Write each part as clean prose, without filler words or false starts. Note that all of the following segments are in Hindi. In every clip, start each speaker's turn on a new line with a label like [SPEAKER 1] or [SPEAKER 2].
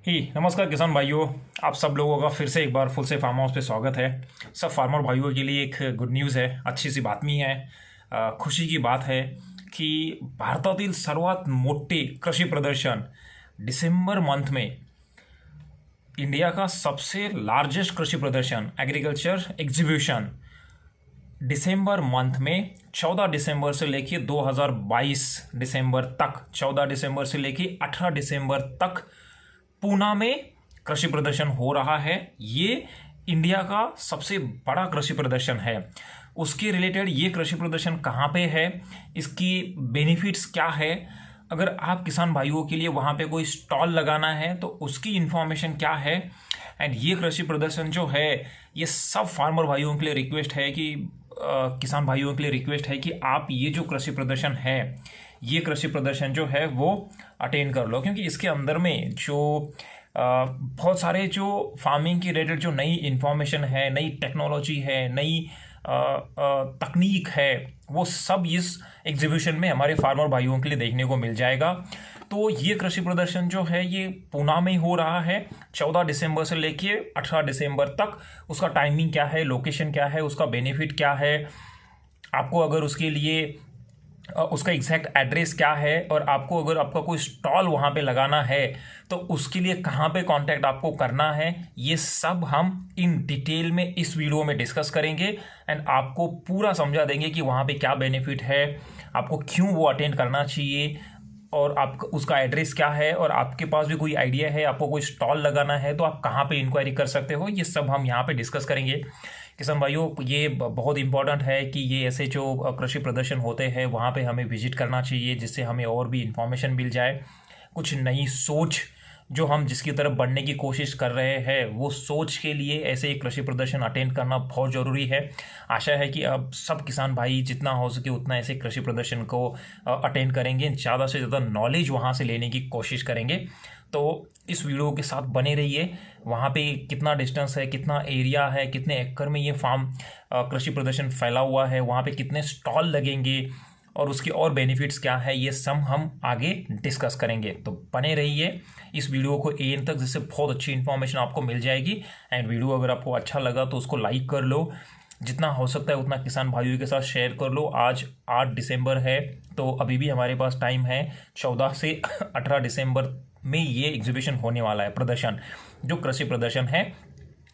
[SPEAKER 1] नमस्कार किसान भाइयों। आप सब लोगों का फिर से एक बार फुल से फार्म हाउस पे स्वागत है। सब फार्मर भाइयों के लिए एक गुड न्यूज़ है, अच्छी सी बातमी है। खुशी की बात है की भारतातील सर्वात मोठे कृषी प्रदर्शन डिसेंबर मंथ में इंडिया का सबसे लार्जेस्ट कृषि प्रदर्शन एग्रीकल्चर एग्जीबिशन दिसंबर मंथ में 14 दिसंबर से लेके 2022 दिसंबर तक, 14 दिसंबर से लेके 18 दिसंबर तक पूना में कृषि प्रदर्शन हो रहा है। ये इंडिया का सबसे बड़ा कृषि प्रदर्शन है। उसके रिलेटेड ये कृषि प्रदर्शन कहाँ पे है, इसकी बेनिफिट्स क्या है, अगर आप किसान भाइयों के लिए वहाँ पे कोई स्टॉल लगाना है तो उसकी इन्फॉर्मेशन क्या है। एंड ये कृषि प्रदर्शन जो है, ये सब फार्मर भाइयों के लिए रिक्वेस्ट है कि किसान भाइयों के लिए रिक्वेस्ट है कि आप ये जो कृषि प्रदर्शन है, ये कृषि प्रदर्शन जो है वो अटेंड कर लो, क्योंकि इसके अंदर में जो बहुत सारे जो फार्मिंग की रिलेटेड जो नई इन्फॉर्मेशन है, नई टेक्नोलॉजी है, नई तकनीक है, वो सब इस एग्जीबिशन में हमारे फार्मर भाइयों के लिए देखने को मिल जाएगा। तो ये कृषि प्रदर्शन जो है ये पूना में ही हो रहा है 14 दिसंबर से लेके 18 दिसंबर तक। उसका टाइमिंग क्या है, लोकेशन क्या है, उसका बेनिफिट क्या है, आपको अगर उसके लिए उसका एग्जैक्ट एड्रेस क्या है, और आपको अगर आपका कोई स्टॉल वहाँ पे लगाना है तो उसके लिए कहाँ पे कांटेक्ट आपको करना है, ये सब हम इन डिटेल में इस वीडियो में डिस्कस करेंगे। एंड आपको पूरा समझा देंगे कि वहाँ पे क्या बेनिफिट है, आपको क्यों वो अटेंड करना चाहिए, और आप उसका एड्रेस क्या है, और आपके पास भी कोई आइडिया है, आपको कोई स्टॉल लगाना है तो आप कहाँ पे इंक्वायरी कर सकते हो, ये सब हम यहाँ पे डिस्कस करेंगे। किसान भाइयों, ये बहुत इंपॉर्टेंट है कि ये ऐसे जो कृषि प्रदर्शन होते हैं वहाँ पे हमें विजिट करना चाहिए, जिससे हमें और भी इंफॉर्मेशन मिल जाए, कुछ नई सोच जो हम जिसकी तरफ बढ़ने की कोशिश कर रहे हैं, वो सोच के लिए ऐसे एक कृषि प्रदर्शन अटेंड करना बहुत ज़रूरी है। आशा है कि अब सब किसान भाई जितना हो सके उतना ऐसे कृषि प्रदर्शन को अटेंड करेंगे, ज़्यादा से ज़्यादा नॉलेज वहाँ से लेने की कोशिश करेंगे। तो इस वीडियो के साथ बने रहिए। वहाँ पे कितना डिस्टेंस है, कितना एरिया है, कितने एकड़ में ये फार्म कृषि प्रदर्शन फैला हुआ है, वहाँ पे कितने स्टॉल लगेंगे, और उसके और बेनिफिट्स क्या है, ये सब हम आगे डिस्कस करेंगे। तो बने रहिए इस वीडियो को एंड तक, जिससे बहुत अच्छी इन्फॉर्मेशन आपको मिल जाएगी। एंड वीडियो अगर आपको अच्छा लगा तो उसको लाइक कर लो, जितना हो सकता है उतना किसान भाइयों के साथ शेयर कर लो। आज 8 दिसंबर है तो अभी भी हमारे पास टाइम है। 14 से 18 दिसंबर में ये एग्जीबिशन होने वाला है, प्रदर्शन जो कृषि प्रदर्शन है।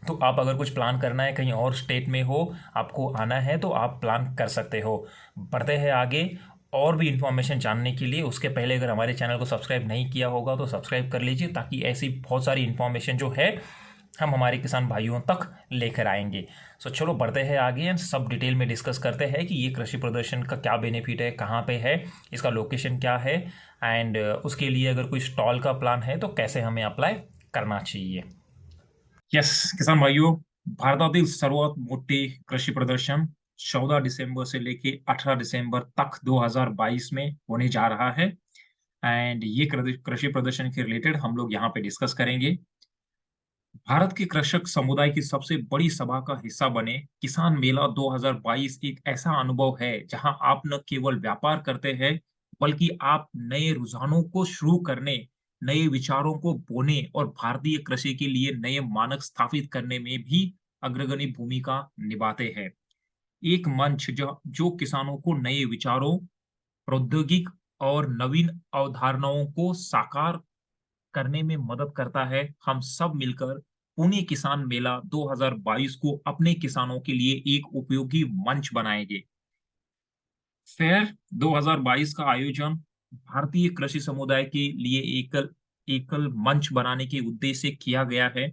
[SPEAKER 1] तो आप अगर कुछ प्लान करना है, कहीं और स्टेट में हो, आपको आना है तो आप प्लान कर सकते हो। बढ़ते हैं आगे। और भी इन्फॉर्मेशन जानने के लिए उसके पहले अगर हमारे चैनल को सब्सक्राइब नहीं किया होगा तो सब्सक्राइब कर लीजिए, ताकि ऐसी बहुत सारी इन्फॉर्मेशन जो है हम हमारे किसान भाइयों तक लेकर आएंगे। सो चलो बढ़ते हैं आगे एंड सब डिटेल में डिस्कस करते हैं कि ये कृषि प्रदर्शन का क्या बेनिफिट है, कहाँ पे है, इसका लोकेशन क्या है, एंड उसके लिए अगर कोई स्टॉल का प्लान है तो कैसे हमें अप्लाई करना चाहिए। यस किसान भाइयों, भारतातील सर्वात मोठे कृषि प्रदर्शन 14 दिसंबर से लेके 18 दिसंबर तक 2022 में होने जा रहा है। एंड ये कृषि प्रदर्शन के रिलेटेड हम लोग यहाँ पे डिस्कस करेंगे। भारत के कृषक समुदाय की सबसे बड़ी सभा का हिस्सा बने किसान मेला 2022 एक ऐसा अनुभव है जहां आप न केवल व्यापार करते हैं, बल्कि आप नए रुझानों को शुरू करने, नए विचारों को बोने और भारतीय कृषि के लिए नए मानक स्थापित करने में भी अग्रगणी भूमिका निभाते हैं। एक मंच जो किसानों को नए विचारों, प्रौद्योगिक और नवीन अवधारणाओं को साकार करने में मदद करता है। हम सब मिलकर पुणे किसान मेला 2022 को अपने किसानों के लिए एक उपयोगी मंच बनाएंगे। फेयर 2022 का आयोजन भारतीय कृषि समुदाय के लिए एकल एकल मंच बनाने के उद्देश्य से किया गया है।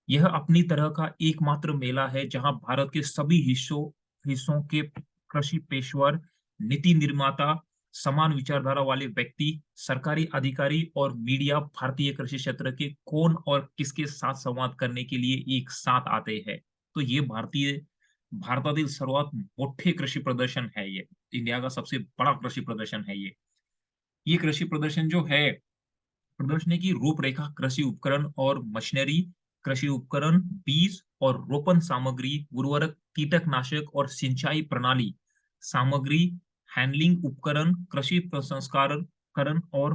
[SPEAKER 1] यह अपनी तरह का एकमात्र मेला है जहां भारत के सभी हिस्सों हिस्सों के कृषि पेशवर, नीति निर्माता, समान विचारधारा वाले व्यक्ति, सरकारी अधिकारी और मीडिया भारतीय कृषि क्षेत्र के कौन और किसके साथ संवाद करने के लिए एक साथ आते हैं। तो ये भारतातील सर्वात मोठे कृषि प्रदर्शन है ये। इंडिया का सबसे बड़ा कृषि प्रदर्शन है ये। ये कृषि प्रदर्शन जो है, प्रदर्शनी की रूपरेखा कृषि उपकरण और मशीनरी, कृषि उपकरण, बीज और रोपण सामग्री, उर्वरक, कीटकनाशक और सिंचाई प्रणाली सामग्री, हैंडलिंग उपकरण, कृषि प्रसंस्करण और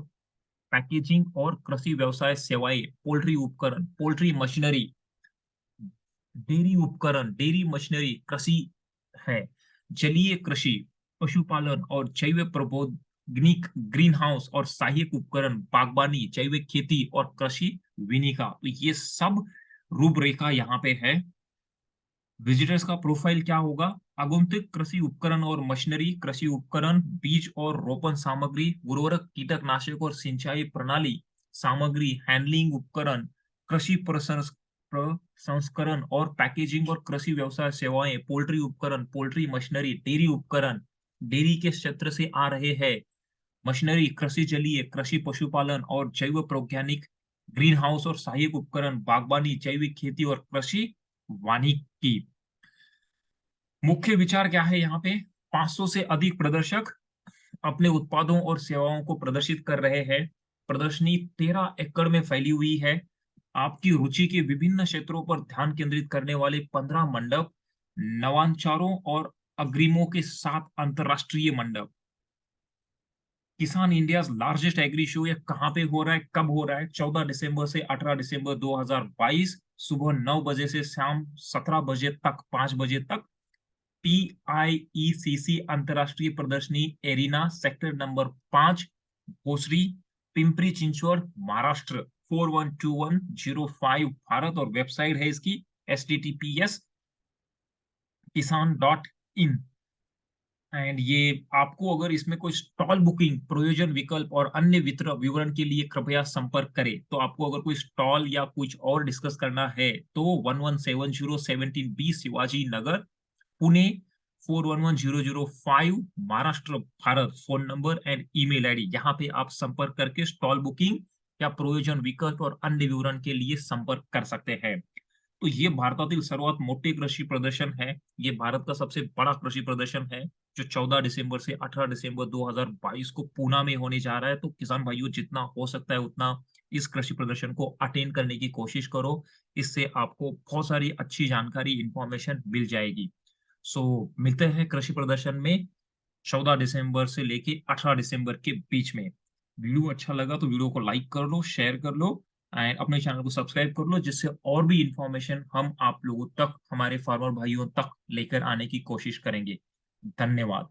[SPEAKER 1] पैकेजिंग और कृषि व्यवसाय सेवाएं, पोल्ट्री उपकरण, पोल्ट्री मशीनरी, डेयरी उपकरण, डेयरी मशीनरी, कृषि है, जलीय कृषि, पशुपालन और जैव प्रबोधनिक, ग्रीन हाउस और सहायक उपकरण, बागवानी, जैविक खेती और कृषि विनिका। तो ये सब रूपरेखा यहाँ पे है। विजिटर्स का प्रोफाइल क्या होगा? आगंतुक कृषि उपकरण और मशीनरी, कृषि उपकरण, बीज और रोपण सामग्री, उर्वरक, कीटनाशक और सिंचाई प्रणाली सामग्री, हैंडलिंग उपकरण, कृषि प्रसंस्करण और पैकेजिंग और कृषि व्यवसाय सेवाएं, पोल्ट्री उपकरण, पोल्ट्री मशीनरी, डेयरी उपकरण, डेयरी के क्षेत्र से आ रहे हैं, मशीनरी, कृषि जलीय, कृषि पशुपालन और जैव प्रौद्योगिक, ग्रीन हाउस और सहायक उपकरण, बागवानी, जैविक खेती और कृषि वानिकी। मुख्य विचार क्या है यहाँ पे? 500 से अधिक प्रदर्शक अपने उत्पादों और सेवाओं को प्रदर्शित कर रहे हैं। प्रदर्शनी 13 एकड़ में फैली हुई है। आपकी रुचि के विभिन्न क्षेत्रों पर ध्यान केंद्रित करने वाले 15 मंडप, नवाचारों और अग्रिमों के 7 अंतरराष्ट्रीय मंडप। किसान इंडिया लार्जेस्ट एग्री शो, ये कहाँ पे हो रहा है, कब हो रहा है? 14 दिसंबर से 18 दिसंबर 2022, सुबह 9 बजे से शाम 17 बजे तक, 5 बजे तक। PIECC अंतरराष्ट्रीय प्रदर्शनी एरिना, सेक्टर नंबर 5, भोसरी, पिंपरी चिंचवड, महाराष्ट्र 412105, भारत। और वेबसाइट है इसकी https://kisan.in। एंड ये आपको, अगर इसमें कोई स्टॉल बुकिंग, प्रयोजन विकल्प और अन्य विवरण के लिए कृपया संपर्क करें। तो आपको अगर कोई स्टॉल या कुछ और डिस्कस करना है तो 117017B Shivaji Nagar, Pune 411005, Maharashtra, Bharat. Phone number and email ID, यहाँ पे आप संपर्क करके स्टॉल बुकिंग या प्रयोजन विकल्प और अन्य विवरण के लिए संपर्क कर सकते हैं। तो ये भारतातील सर्वात मोठे कृषि प्रदर्शन है। ये भारत का सबसे बड़ा कृषि प्रदर्शन है, जो 14 दिसंबर से 18 दिसंबर 2022 को पूना में होने जा रहा है। तो किसान भाइयों, जितना हो सकता है उतना इस कृषि प्रदर्शन को अटेंड करने की कोशिश करो। इससे आपको बहुत सारी अच्छी जानकारी, इंफॉर्मेशन मिल जाएगी। सो मिलते हैं कृषि प्रदर्शन में 14 दिसंबर से लेके 18 दिसंबर के बीच में। वीडियो अच्छा लगा तो वीडियो को लाइक कर लो, शेयर कर लो एंड अपने चैनल को सब्सक्राइब कर लो, जिससे और भी इंफॉर्मेशन हम आप लोगों तक, हमारे फार्मर भाइयों तक लेकर आने की कोशिश करेंगे। धन्यवाद।